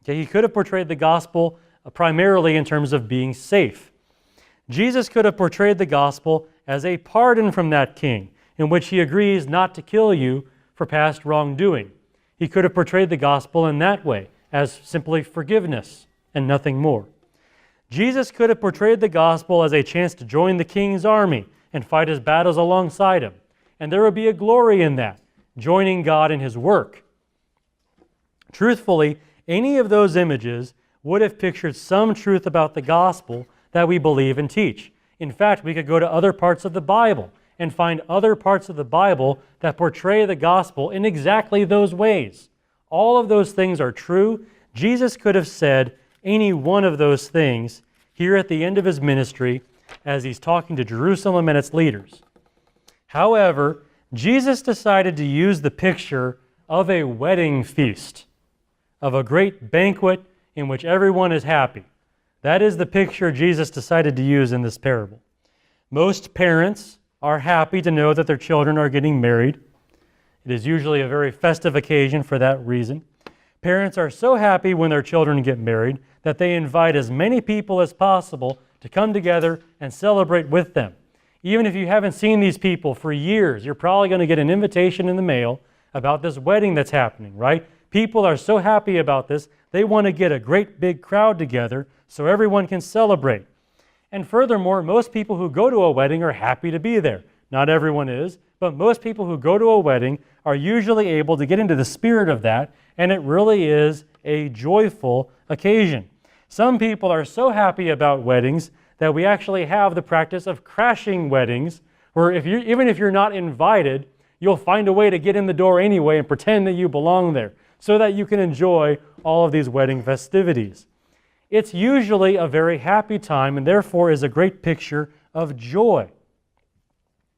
Okay, he could have portrayed the gospel primarily in terms of being safe. Jesus could have portrayed the gospel as a pardon from that king, in which he agrees not to kill you for past wrongdoing. He could have portrayed the gospel in that way, as simply forgiveness and nothing more. Jesus could have portrayed the gospel as a chance to join the king's army and fight his battles alongside him. And there would be a glory in that, joining God in his work. Truthfully, any of those images would have pictured some truth about the gospel that we believe and teach. In fact, we could go to other parts of the Bible and find other parts of the Bible that portray the gospel in exactly those ways. All of those things are true. Jesus could have said any one of those things here at the end of his ministry as he's talking to Jerusalem and its leaders. However, Jesus decided to use the picture of a wedding feast, of a great banquet in which everyone is happy. That is the picture Jesus decided to use in this parable. Most parents are happy to know that their children are getting married. It is usually a very festive occasion for that reason. Parents are so happy when their children get married that they invite as many people as possible to come together and celebrate with them. Even if you haven't seen these people for years, you're probably going to get an invitation in the mail about this wedding that's happening, right? People are so happy about this, they want to get a great big crowd together so everyone can celebrate. And furthermore, most people who go to a wedding are happy to be there. Not everyone is, but most people who go to a wedding are usually able to get into the spirit of that, and it really is a joyful occasion. Some people are so happy about weddings that we actually have the practice of crashing weddings, where even if you're not invited, you'll find a way to get in the door anyway and pretend that you belong there, so that you can enjoy all of these wedding festivities. It's usually a very happy time and therefore is a great picture of joy.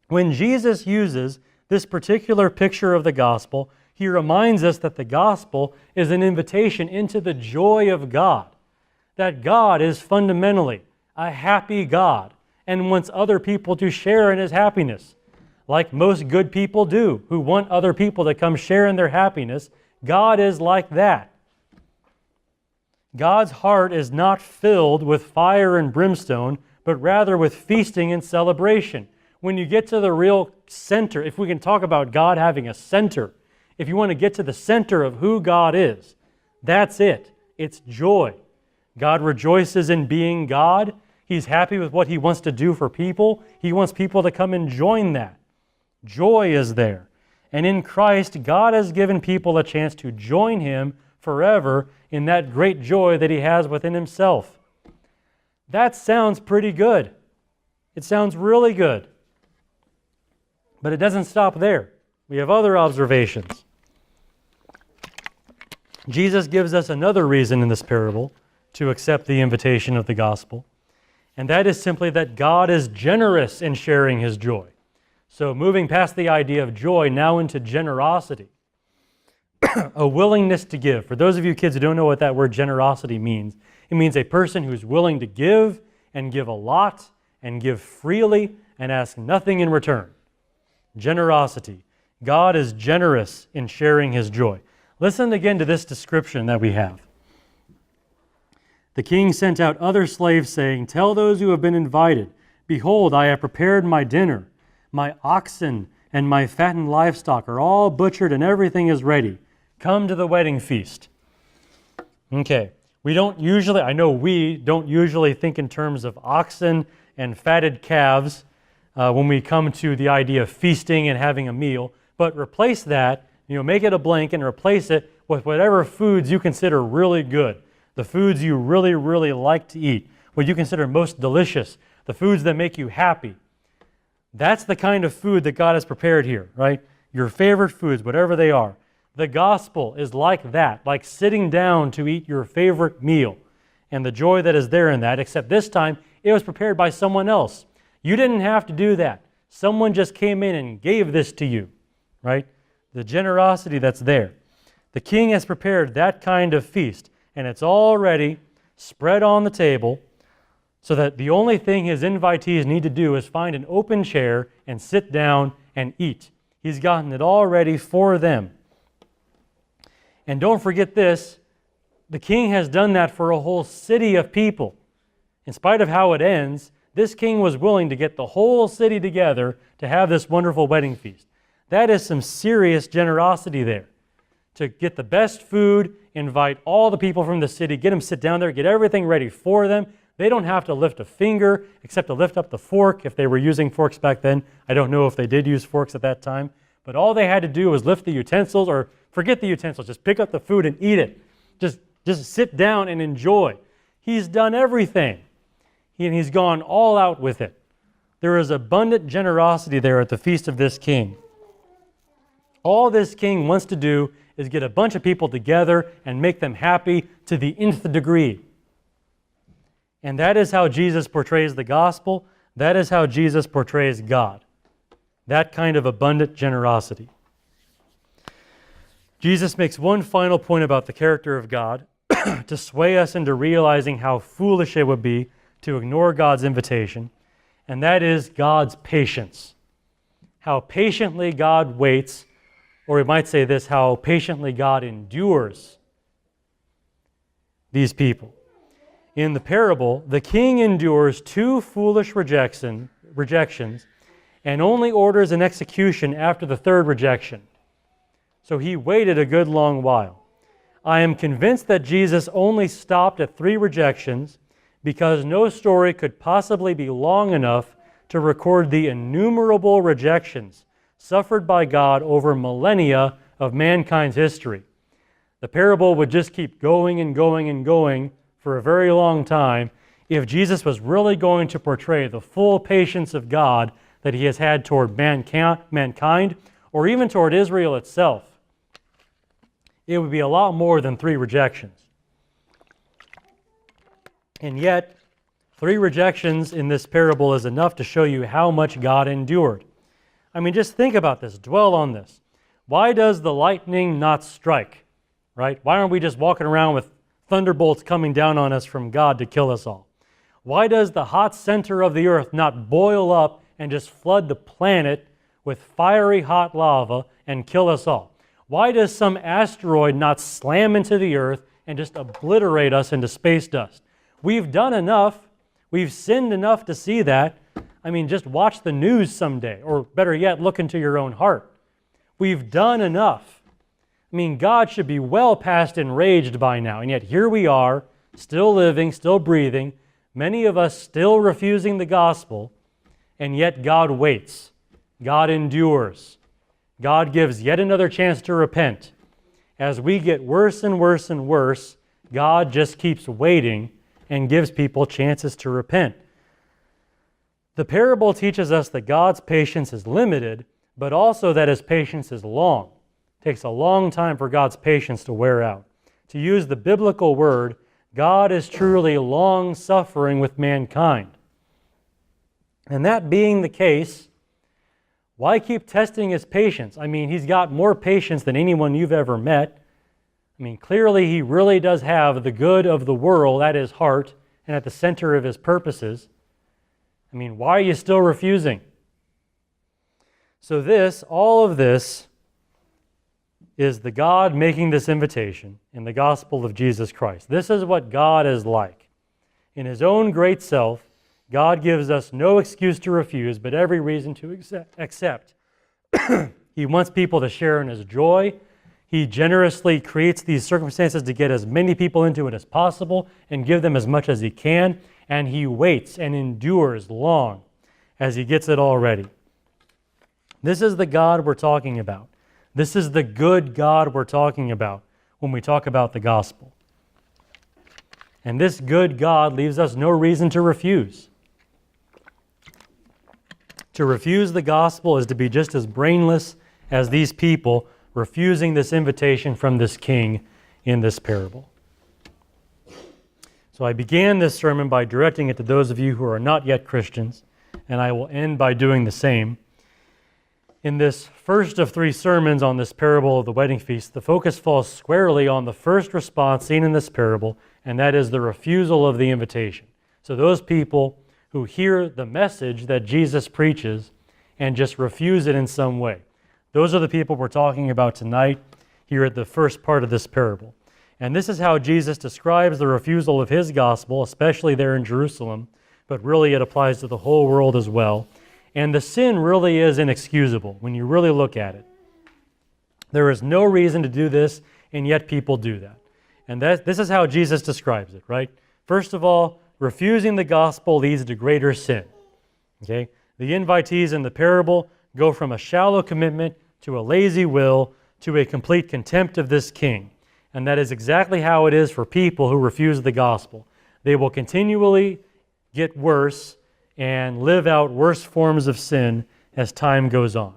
When Jesus uses this particular picture of the gospel, he reminds us that the gospel is an invitation into the joy of God, that God is fundamentally a happy God and wants other people to share in his happiness. Like most good people do, who want other people to come share in their happiness, God is like that. God's heart is not filled with fire and brimstone, but rather with feasting and celebration. When you get to the real center, if we can talk about God having a center, if you want to get to the center of who God is, that's it. It's joy. God rejoices in being God. He's happy with what he wants to do for people. He wants people to come and join that. Joy is there. And in Christ, God has given people a chance to join him forever in that great joy that he has within himself. That sounds pretty good. It sounds really good. But it doesn't stop there. We have other observations. Jesus gives us another reason in this parable to accept the invitation of the gospel, and that is simply that God is generous in sharing his joy. So moving past the idea of joy now into generosity, a willingness to give. For those of you kids who don't know what that word generosity means, it means a person who's willing to give and give a lot and give freely and ask nothing in return. Generosity. God is generous in sharing his joy. Listen again to this description that we have. The king sent out other slaves, saying, "Tell those who have been invited, behold, I have prepared my dinner. My oxen and my fattened livestock are all butchered and everything is ready. Come to the wedding feast." Okay, we don't usually think in terms of oxen and fatted calves when we come to the idea of feasting and having a meal, but replace that, make it a blank and replace it with whatever foods you consider really good, the foods you really, really like to eat, what you consider most delicious, the foods that make you happy. That's the kind of food that God has prepared here, right? Your favorite foods, whatever they are. The gospel is like that, like sitting down to eat your favorite meal and the joy that is there in that, except this time it was prepared by someone else. You didn't have to do that. Someone just came in and gave this to you, right? The generosity that's there. The king has prepared that kind of feast, and it's already spread on the table so that the only thing his invitees need to do is find an open chair and sit down and eat. He's gotten it all ready for them. And don't forget this, the king has done that for a whole city of people. In spite of how it ends, this king was willing to get the whole city together to have this wonderful wedding feast. That is some serious generosity there. To get the best food, invite all the people from the city, get them sit down there, get everything ready for them. They don't have to lift a finger except to lift up the fork if they were using forks back then. I don't know if they did use forks at that time. But all they had to do was lift the utensils, or forget the utensils, just pick up the food and eat it. Just sit down and enjoy. He's done everything. And he's gone all out with it. There is abundant generosity there at the feast of this king. All this king wants to do is get a bunch of people together and make them happy to the nth degree. And that is how Jesus portrays the gospel. That is how Jesus portrays God. That kind of abundant generosity. Jesus makes one final point about the character of God to sway us into realizing how foolish it would be to ignore God's invitation, and that is God's patience. How patiently God waits, or we might say this, how patiently God endures these people. In the parable, the king endures 2 foolish rejections and only orders an execution after the 3rd rejection. So he waited a good long while. I am convinced that Jesus only stopped at 3 rejections because no story could possibly be long enough to record the innumerable rejections suffered by God over millennia of mankind's history. The parable would just keep going and going and going for a very long time if Jesus was really going to portray the full patience of God that he has had toward mankind or even toward Israel itself. It would be a lot more than 3 rejections. And yet, 3 rejections in this parable is enough to show you how much God endured. I mean, just think about this. Dwell on this. Why does the lightning not strike? Right? Why aren't we just walking around with thunderbolts coming down on us from God to kill us all? Why does the hot center of the earth not boil up and just flood the planet with fiery hot lava and kill us all? Why does some asteroid not slam into the earth and just obliterate us into space dust? We've done enough. We've sinned enough to see that. I mean, just watch the news someday, or better yet, look into your own heart. We've done enough. I mean, God should be well past enraged by now, and yet here we are, still living, still breathing, many of us still refusing the gospel, and yet God waits. God endures. God gives yet another chance to repent. As we get worse and worse and worse, God just keeps waiting and gives people chances to repent. The parable teaches us that God's patience is limited, but also that his patience is long. It takes a long time for God's patience to wear out. To use the biblical word, God is truly long-suffering with mankind. And that being the case, why keep testing his patience? I mean, he's got more patience than anyone you've ever met. I mean, clearly he really does have the good of the world at his heart and at the center of his purposes. I mean, why are you still refusing? So all of this, is the God making this invitation in the gospel of Jesus Christ. This is what God is like. In his own great self, God gives us no excuse to refuse, but every reason to accept. He wants people to share in his joy. He generously creates these circumstances to get as many people into it as possible and give them as much as he can. And he waits and endures long as he gets it all ready. This is the God we're talking about. This is the good God we're talking about when we talk about the gospel. And this good God leaves us no reason to refuse. To refuse the gospel is to be just as brainless as these people refusing this invitation from this king in this parable. So I began this sermon by directing it to those of you who are not yet Christians, and I will end by doing the same. In this first of 3 sermons on this parable of the wedding feast, the focus falls squarely on the first response seen in this parable, and that is the refusal of the invitation. So those people who hear the message that Jesus preaches and just refuse it in some way. Those are the people we're talking about tonight. here at the first part of this parable. And this is how Jesus describes the refusal of his gospel, especially there in Jerusalem, but really it applies to the whole world as well. And the sin really is inexcusable when you really look at it. There is no reason to do this, and yet people do that. And this is how Jesus describes it, right? First of all, refusing the gospel leads to greater sin. Okay? The invitees in the parable go from a shallow commitment to a lazy will to a complete contempt of this king. And that is exactly how it is for people who refuse the gospel. They will continually get worse and live out worse forms of sin as time goes on.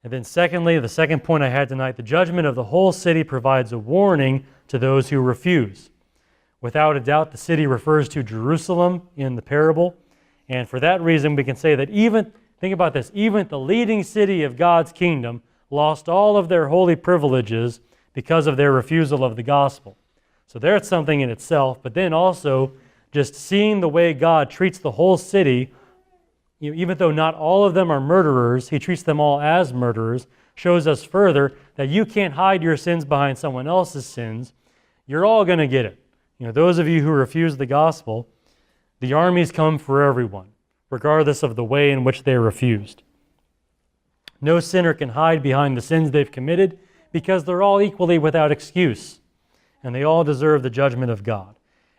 And then secondly, the second point I had tonight, the judgment of the whole city provides a warning to those who refuse. Without a doubt, the city refers to Jerusalem in the parable. And for that reason, we can say that think about this, even the leading city of God's kingdom lost all of their holy privileges because of their refusal of the gospel. So there's something in itself, but then also just seeing the way God treats the whole city, even though not all of them are murderers, he treats them all as murderers, shows us further that you can't hide your sins behind someone else's sins. You're all going to get it. Those of you who refuse the gospel, the armies come for everyone, regardless of the way in which they refused. No sinner can hide behind the sins they've committed because they're all equally without excuse, and they all deserve the judgment of God.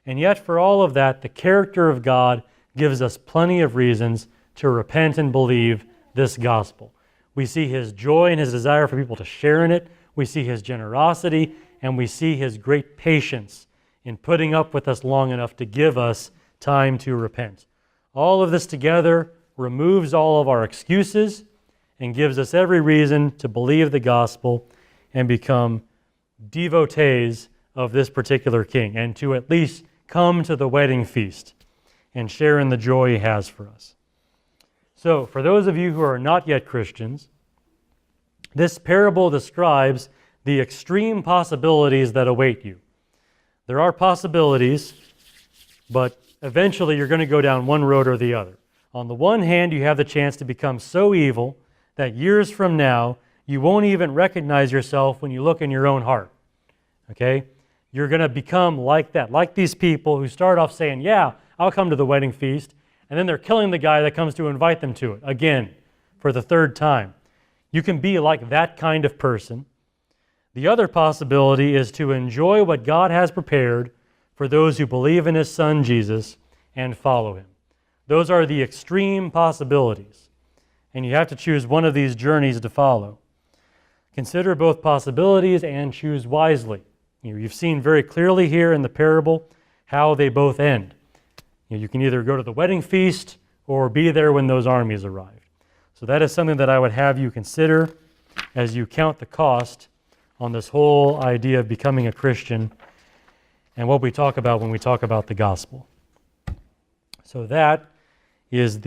And yet, for all of that, the character of God gives us plenty of reasons to repent and believe this gospel. We see his joy and his desire for people to share in it. We see his generosity, and we see his great patience in putting up with us long enough to give us time to repent. All of this together removes all of our excuses and gives us every reason to believe the gospel and become devotees of this particular king, and to at least come to the wedding feast and share in the joy he has for us. So, for those of you who are not yet Christians, this parable describes the extreme possibilities that await you. There are possibilities, but eventually you're going to go down one road or the other. On the one hand, you have the chance to become so evil that years from now, you won't even recognize yourself when you look in your own heart. Okay? You're going to become like that, like these people who start off saying, yeah, I'll come to the wedding feast, and then they're killing the guy that comes to invite them to it, again, for the third time. You can be like that kind of person. The other possibility is to enjoy what God has prepared for those who believe in his Son, Jesus, and follow him. Those are the extreme possibilities, and you have to choose one of these journeys to follow. Consider both possibilities and choose wisely. You've seen very clearly here in the parable how they both end. You can either go to the wedding feast or be there when those armies arrive. So that is something that I would have you consider as you count the cost on this whole idea of becoming a Christian and what we talk about when we talk about the gospel. So that is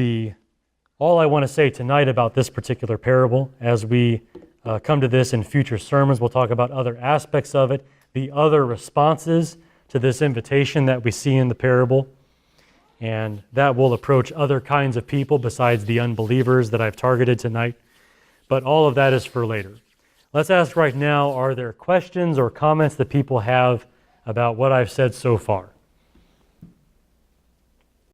all I want to say tonight about this particular parable. As we come to this in future sermons, we'll talk about other aspects of it, the other responses to this invitation that we see in the parable, and that will approach other kinds of people besides the unbelievers that I've targeted tonight. But all of that is for later. Let's ask right now, are there questions or comments that people have about what I've said so far?